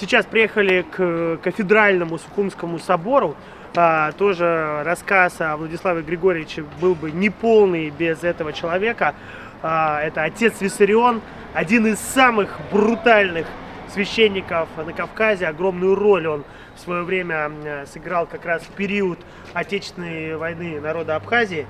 Сейчас приехали к кафедральному Сухумскому собору. Тоже рассказ о Владиславе Григорьевиче был бы неполный без этого человека. Это отец Виссарион, один из самых брутальных священников на Кавказе. Огромную роль он в свое время сыграл как раз в период Отечественной войны народа Абхазии.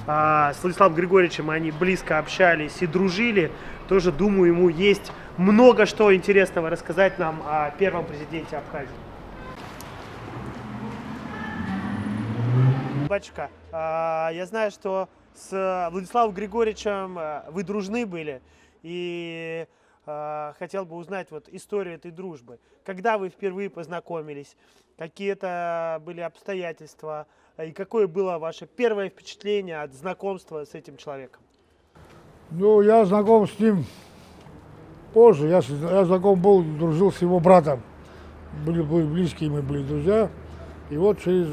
С Владиславом Григорьевичем они близко общались и дружили. Тоже, думаю, ему есть много что интересного рассказать нам о первом президенте Абхазии. Батюшка, я знаю, что с Владиславом Григорьевичем вы дружны были, и хотел бы узнать вот историю этой дружбы. Когда вы впервые познакомились, какие-то были обстоятельства, и какое было ваше первое впечатление от знакомства с этим человеком? Ну, я знаком с ним позже. Я знаком был, дружил с его братом. Были близкие, мы были друзья. И вот через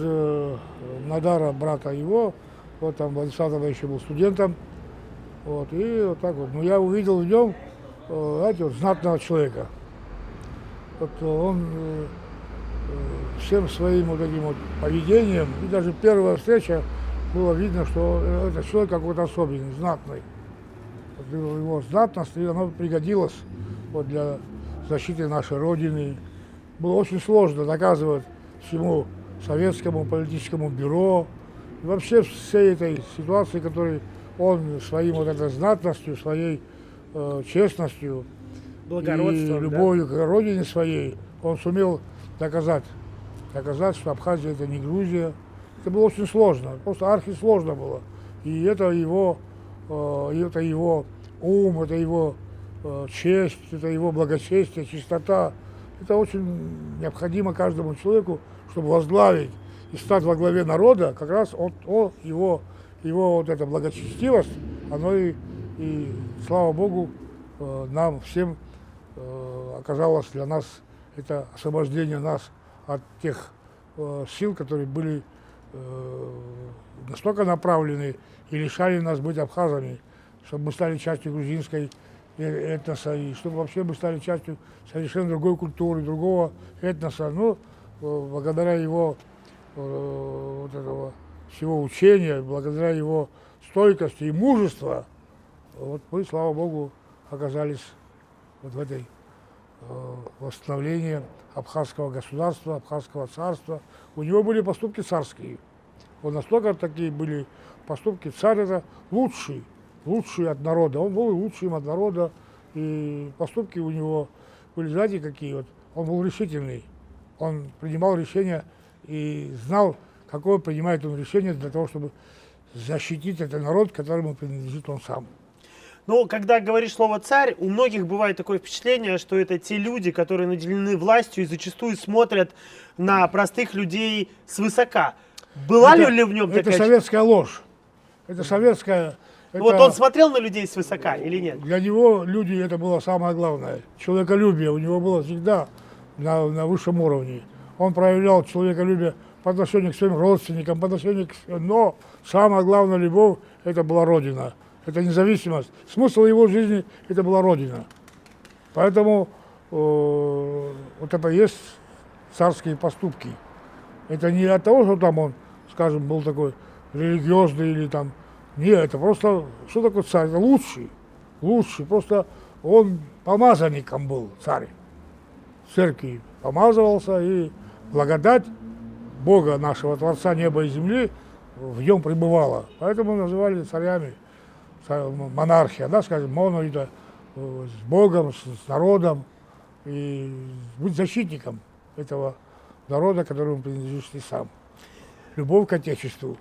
Надара, брата его, вот там Владислав тогда еще был студентом. Вот, и вот так вот. Но я увидел в нем, знаете, вот, знатного человека. Вот он всем своим вот этим вот поведением, и даже первая встреча, было видно, что это человек какой-то особенный, знатный. Вот его знатность, и она пригодилась вот для защиты нашей Родины. Было очень сложно доказывать всему советскому политическому бюро, и вообще всей этой ситуации, которой он своим вот этой знатностью, своей честностью и любовью к родине своей, он сумел доказать, что Абхазия это не Грузия. Это было очень сложно, просто архисложно было. И это его ум, это его честь, это его благочестие, чистота. Это очень необходимо каждому человеку, чтобы возглавить и стать во главе народа. Как раз его вот эта благочестивость, оно и слава Богу, нам всем оказалось для нас это освобождение нас от тех сил, которые были настолько направлены и лишали нас быть абхазами, чтобы мы стали частью грузинской этноса, и чтобы вообще мы стали частью совершенно другой культуры, другого этноса. Но благодаря его вот этого всего учения, благодаря его стойкости и мужества, вот мы, слава Богу, оказались вот в этой восстановлении абхазского государства, абхазского царства. У него были поступки царские. Вот настолько такие были поступки. Царь это лучший от народа. Он был лучшим от народа. И поступки у него были, знаете, какие вот. Он был решительный. Он принимал решения и знал, какое принимает он решение для того, чтобы защитить этот народ, которому принадлежит он сам. Но когда говоришь слово «царь», у многих бывает такое впечатление, что это те люди, которые наделены властью и зачастую смотрят на простых людей свысока. Была ли в нем такая... Это советская ложь. Это советская... Вот он смотрел на людей свысока или нет? Для него люди это было самое главное. Человеколюбие у него было всегда на высшем уровне. Он проявлял человеколюбие по отношению к своим родственникам, по отношению к... Но самая главная любовь это была Родина. Это независимость. Смысл его жизни это была Родина. Поэтому вот это есть царские поступки. Это не от того, что там он, скажем, был такой религиозный или там. Нет, это просто, что такое царь? Это лучший. Просто он помазанником был, царь. В церкви помазывался, и благодать Бога нашего, Творца неба и земли, в нем пребывала. Поэтому называли царями. Монархия, да, скажем, это с Богом, с народом, и быть защитником этого народа, которому принадлежишь ты сам. Любовь к Отечеству,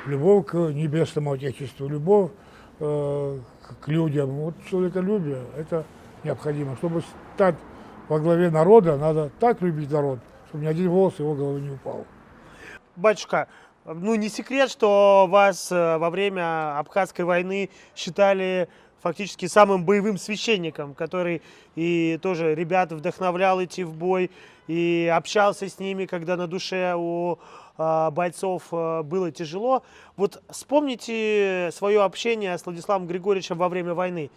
любовь к небесному Отечеству, любовь к людям. Вот человеколюбие, это необходимо. Чтобы стать во главе народа, надо так любить народ, чтобы ни один волос его головы не упал. Батюшка, ну не секрет, что вас во время Абхазской войны считали фактически самым боевым священником, который и тоже ребят вдохновлял идти в бой, и общался с ними, когда на душе у бойцов было тяжело. Вот вспомните свое общение с Владиславом Григорьевичем во время войны.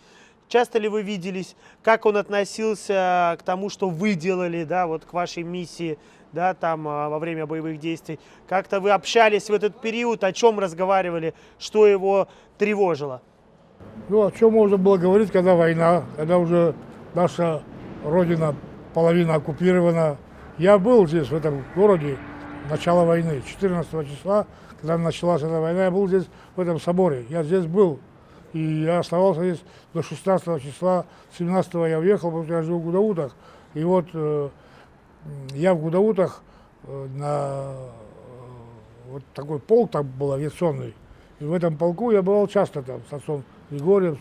часто ли вы виделись, как он относился к тому, что вы делали, да, вот к вашей миссии, да, там во время боевых действий? Как-то вы общались в этот период, о чем разговаривали, что его тревожило? Ну, о чем можно было говорить, когда война, когда уже наша родина половина оккупирована. Я был здесь, в этом городе, начало войны, 14 числа, когда началась эта война, я был здесь, в этом соборе. Я здесь был. И я оставался здесь до 16 числа, 17 я уехал, потому что я жил в Гудаутах. И вот я в Гудаутах вот такой полк там был авиационный. И в этом полку я бывал часто там с отцом Григорием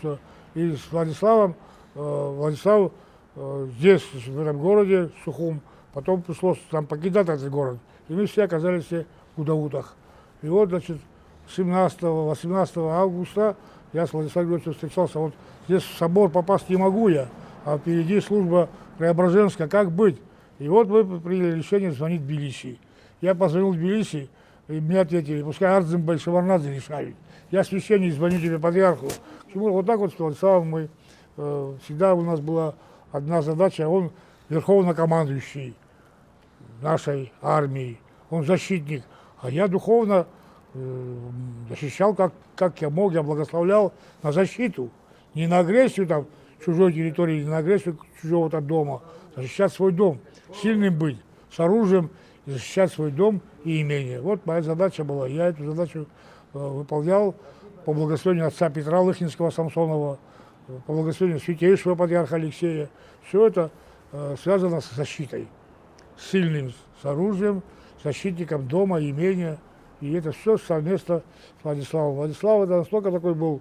и с Владиславом. Владислав здесь, в этом городе, Сухум. Потом пришлось там покидать этот город. И мы все оказались все в Гудаутах. И вот, значит, 17-18 августа я с Владиславом Григорьевичем встречался. Вот здесь в собор попасть не могу я, а впереди служба Преображенская. Как быть? И вот мы приняли решение звонить в Тбилиси. Я позвонил в Тбилиси, и мне ответили, пускай Ардзембай Шеварнадзе решают. Я священник, звоню тебе патриарху. Почему? Вот так вот с Владиславом мы, всегда у нас была одна задача, он верховнокомандующий нашей армии, он защитник, а я духовно защищал, как я мог, я благословлял на защиту, не на агрессию там чужой территории, не на агрессию чужого-то дома, защищать свой дом, сильным быть, с оружием, и защищать свой дом и имение. Вот моя задача была, я эту задачу выполнял по благословению отца Петра Лыхнинского Самсонова, по благословению святейшего патриарха Алексея. Все это связано с защитой, с сильным, с оружием, защитником дома, имения. И это все совместно с Владиславом. Владислав это настолько такой был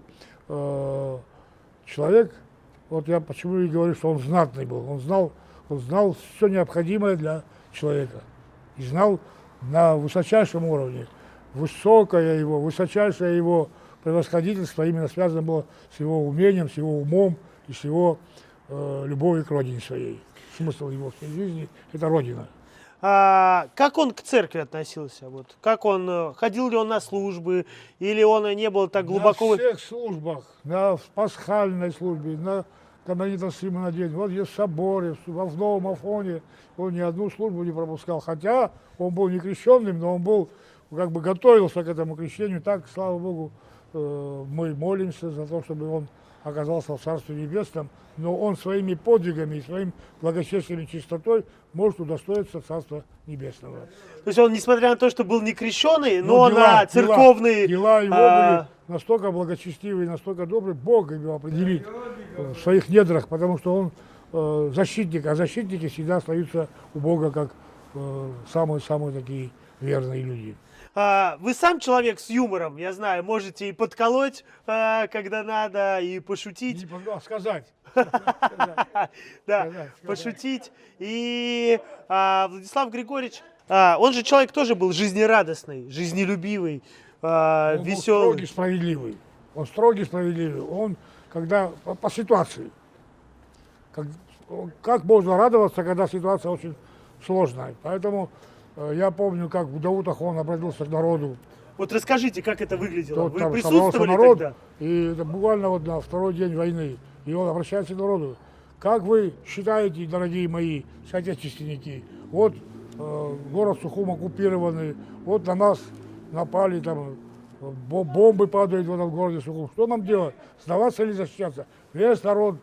человек, вот я почему и говорю, что он знатный был. Он знал все необходимое для человека. И знал на высочайшем уровне. Высочайшее его превосходительство именно связано было с его умением, с его умом и с его любовью к родине своей. Смысл его всей жизни – это родина. А как он к церкви относился? Вот, как он, ходил ли он на службы, или он не был так глубоко... На всех службах, на пасхальной службе, на знаменитостный день, вот есть в соборе, в Новом Афоне, он ни одну службу не пропускал. Хотя он был не крещенным, но он был, как бы готовился к этому крещению. Так, слава Богу, мы молимся за то, чтобы он оказался в Царстве Небесном, но он своими подвигами и своим благочестием и чистотой может удостоиться Царства Небесного. То есть он, несмотря на то, что был не крещеный, но на церковные... Дела его были настолько благочестивые, настолько добрые, Бог его определит в своих недрах, потому что он защитник, а защитники всегда остаются у Бога как самые-самые такие верные люди. Вы сам человек с юмором, я знаю, можете и подколоть, когда надо, и пошутить. Сказать. Да, пошутить. И Владислав Григорьевич, он же человек тоже был жизнерадостный, жизнелюбивый, веселый. Он строгий, справедливый. Он строгий, справедливый. Он, когда по ситуации. Как можно радоваться, когда ситуация очень сложная. Поэтому я помню, как в Даутах он обратился к народу. Вот расскажите, как это выглядело. Вы Там присутствовали народ, тогда? И это буквально вот на второй день войны. И он обращается к народу. Как вы считаете, дорогие мои соотечественники, вот город Сухум оккупированный, вот на нас напали, там бомбы падают в этом городе Сухум. Что нам делать? Сдаваться или защищаться? Весь народ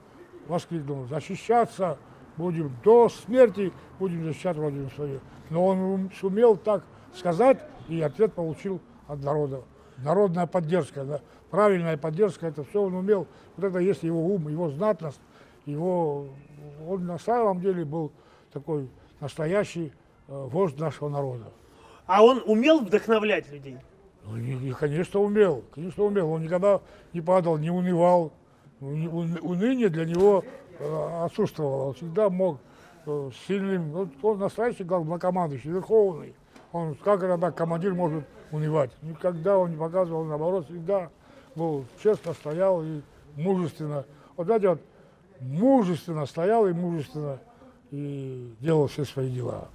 воскликнул. Защищаться будем до смерти, будем защищать родину свою. Но он сумел так сказать, и ответ получил от народа. Народная поддержка, да, правильная поддержка, это все он умел. Вот это есть его ум, его знатность, он на самом деле был такой настоящий вождь нашего народа. А он умел вдохновлять людей? Ну, конечно, умел. Он никогда не падал, не унывал. Уныние для него отсутствовало. Он всегда мог сильным, он настоящий главнокомандующий, верховный. Он, как это так, командир может унывать? Никогда он не показывал, наоборот, всегда был честно стоял и мужественно. Вот знаете, вот, мужественно стоял и мужественно и делал все свои дела.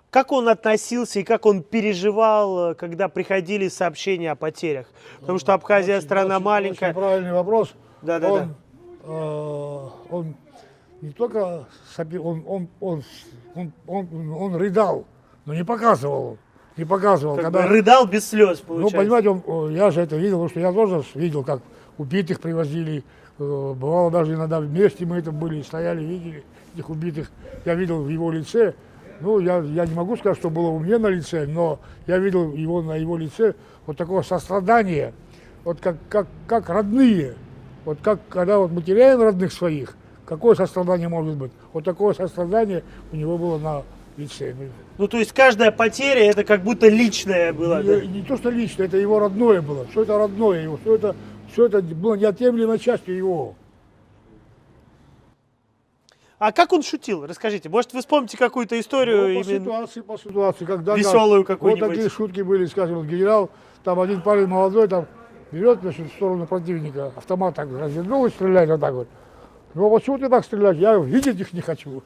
Как он относился и как он переживал, когда приходили сообщения о потерях? Потому что Абхазия страна маленькая. Очень правильный вопрос. Да. он не только он рыдал, но не показывал. Не показывал. Как бы рыдал без слез, ну, получается. понимаете, я же это видел, потому что я тоже видел, как убитых привозили. Бывало даже иногда вместе мы это были, стояли, видели этих убитых. Я видел в его лице. Ну, я не могу сказать, что было у меня на лице, но я видел его на его лице вот такое сострадание, вот как родные. Вот как когда вот мы теряем родных своих, какое сострадание может быть? Вот такое сострадание у него было на лице. Ну, то есть каждая потеря это как будто личная была. Да? Не то, что личное, это его родное было. Все это родное его, все это было неотъемлемой частью его. А как он шутил? Расскажите. Может, вы вспомните какую-то историю Ну, именно по ситуации, когда веселую вот какую-нибудь? такие шутки были, скажем, вот генерал, там один парень молодой, там берет, значит, в сторону противника, автомат так развернул и стреляет вот так вот. Ну, а почему ты так стреляешь? Я видеть их не хочу.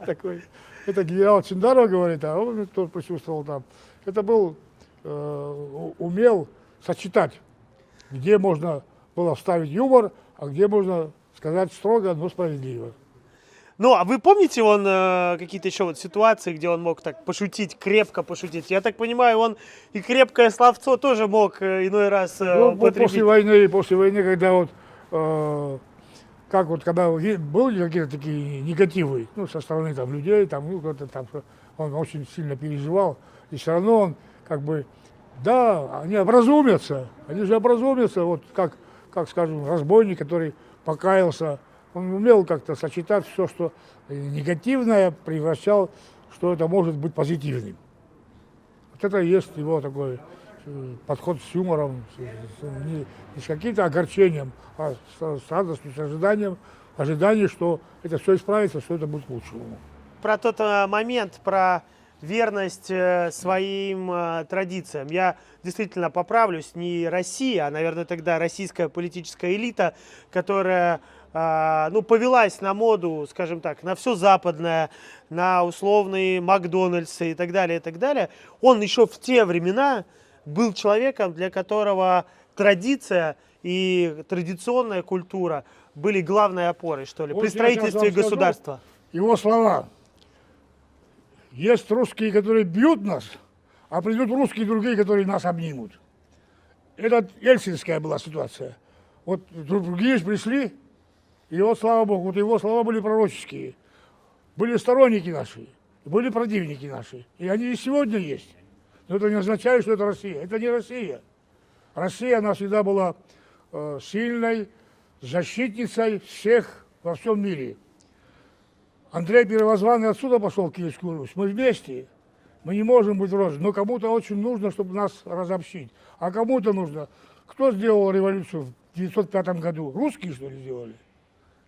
Такой. Это генерал Чиндаров говорит, а он тоже присутствовал там. Это был, умел сочетать, где можно было вставить юмор, а где можно сказать строго, но справедливо. Ну, а вы помните он какие-то еще вот ситуации, где он мог так пошутить, крепко пошутить? Я так понимаю, он и крепкое словцо тоже мог иной раз Ну, употребить. после войны, когда вот, как вот, когда были какие-то такие негативы, ну, со стороны там людей, там, ну, кто-то там, он очень сильно переживал, и все равно он, как бы, да, они же образумятся, вот как, скажем, разбойник, который покаялся, он умел как-то сочетать все, что негативное, превращал, что это может быть позитивным. Вот это и есть его такой подход с юмором, не с каким-то огорчением, а с радостью, с ожиданием, что это все исправится, что это будет к лучшему. Про тот момент, про верность своим традициям. Я действительно поправлюсь, не Россия, а, наверное, тогда российская политическая элита, которая ну, повелась на моду, скажем так, на все западное, на условные Макдональдсы и так далее, и так далее. Он еще в те времена был человеком, для которого традиция и традиционная культура были главной опорой, что ли, Вот при строительстве государства. Его слова. Есть русские, которые бьют нас, а придут русские другие, которые нас обнимут. Это ельцинская была ситуация. Вот другие пришли, и вот, слава Богу, вот его слова были пророческие. Были сторонники наши, были противники наши. И они и сегодня есть. Но это не означает, что это Россия. Это не Россия. Россия, она всегда была сильной защитницей всех во всем мире. Андрей Первозванный отсюда пошел в Киевскую Русь. Мы вместе. Мы не можем быть врозь. Но кому-то очень нужно, чтобы нас разобщить. А кому-то нужно. Кто сделал революцию в 1905 году? Русские, что ли, сделали?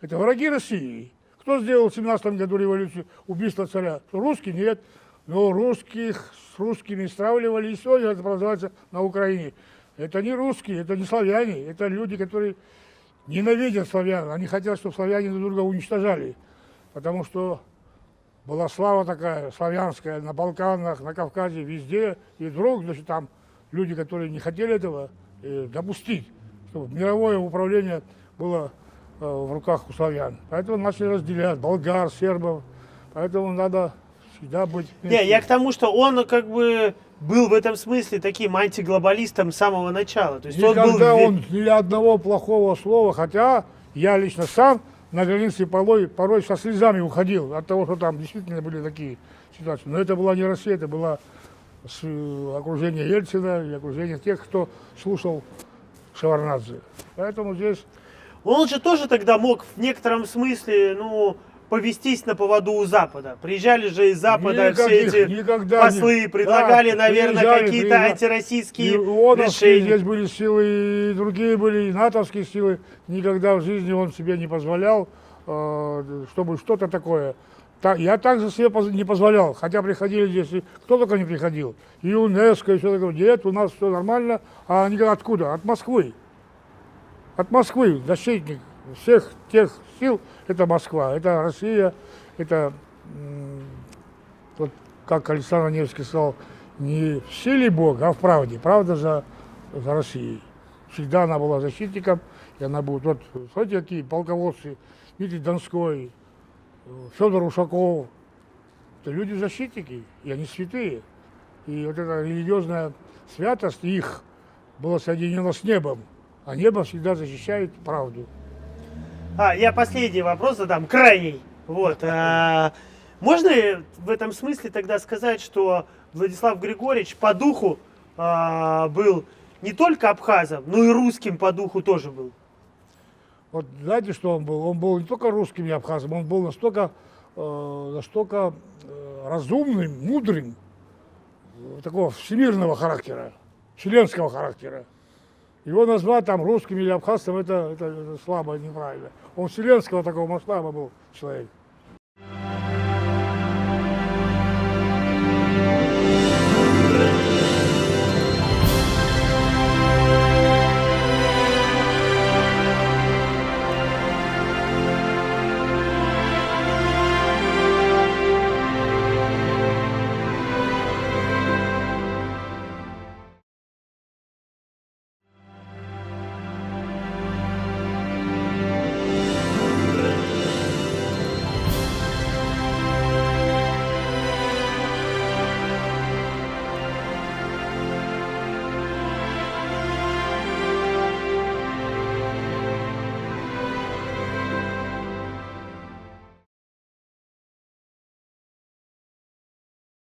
Это враги России. Кто сделал в 17 году революцию, убийство царя? Русские? Нет. Но русских с русскими стравливали, и сегодня это продолжается на Украине. Это не русские, это не славяне, это люди, которые ненавидят славян. Они хотят, чтобы славяне друг друга уничтожали. Потому что была слава такая славянская на Балканах, на Кавказе, везде. И вдруг, значит, там люди, которые не хотели этого допустить, чтобы мировое управление было в руках у славян. Поэтому начали разделять болгар, сербов. Поэтому надо всегда быть... Не, я к тому, что он как бы был в этом смысле таким антиглобалистом с самого начала. То есть Никогда он был... он ни одного плохого слова, хотя я лично сам на границе порой со слезами уходил от того, что там действительно были такие ситуации. Но это была не Россия, это было окружение Ельцина и окружение тех, кто слушал Шеварднадзе. Поэтому здесь... Он же тоже тогда мог в некотором смысле, ну, повестись на поводу у Запада. Приезжали же из Запада все эти послы, предлагали, наверное, какие-то антироссийские решения. Здесь были силы, и другие были, и натовские силы. Никогда в жизни он себе не позволял, чтобы что-то такое. Я также себе не позволял, хотя приходили здесь, кто только не приходил. И ЮНЕСКО, и все такое. Нет, у нас все нормально. А они говорят, откуда? От Москвы. От Москвы, защитник всех тех сил, это Москва, это Россия, это, вот, как Александр Невский сказал, не в силе Бога, а в правде, правда за Россией. Всегда она была защитником, и она будет. Вот, смотрите, какие полководцы, Дмитрий Донской, Федор Ушаков. Это люди-защитники, и они святые. И вот эта религиозная святость их была соединена с небом, а небо всегда защищает правду. Я последний вопрос задам, крайний. Вот. Можно в этом смысле тогда сказать, что Владислав Григорьевич по духу был не только абхазом, но и русским по духу тоже был? Вот знаете, что он был? Он был не только русским и абхазом, он был настолько разумным, мудрым, такого всемирного характера, вселенского характера. Его назвать там русским или абхазцем, это слабо, неправильно. Он вселенского такого масштаба был человек.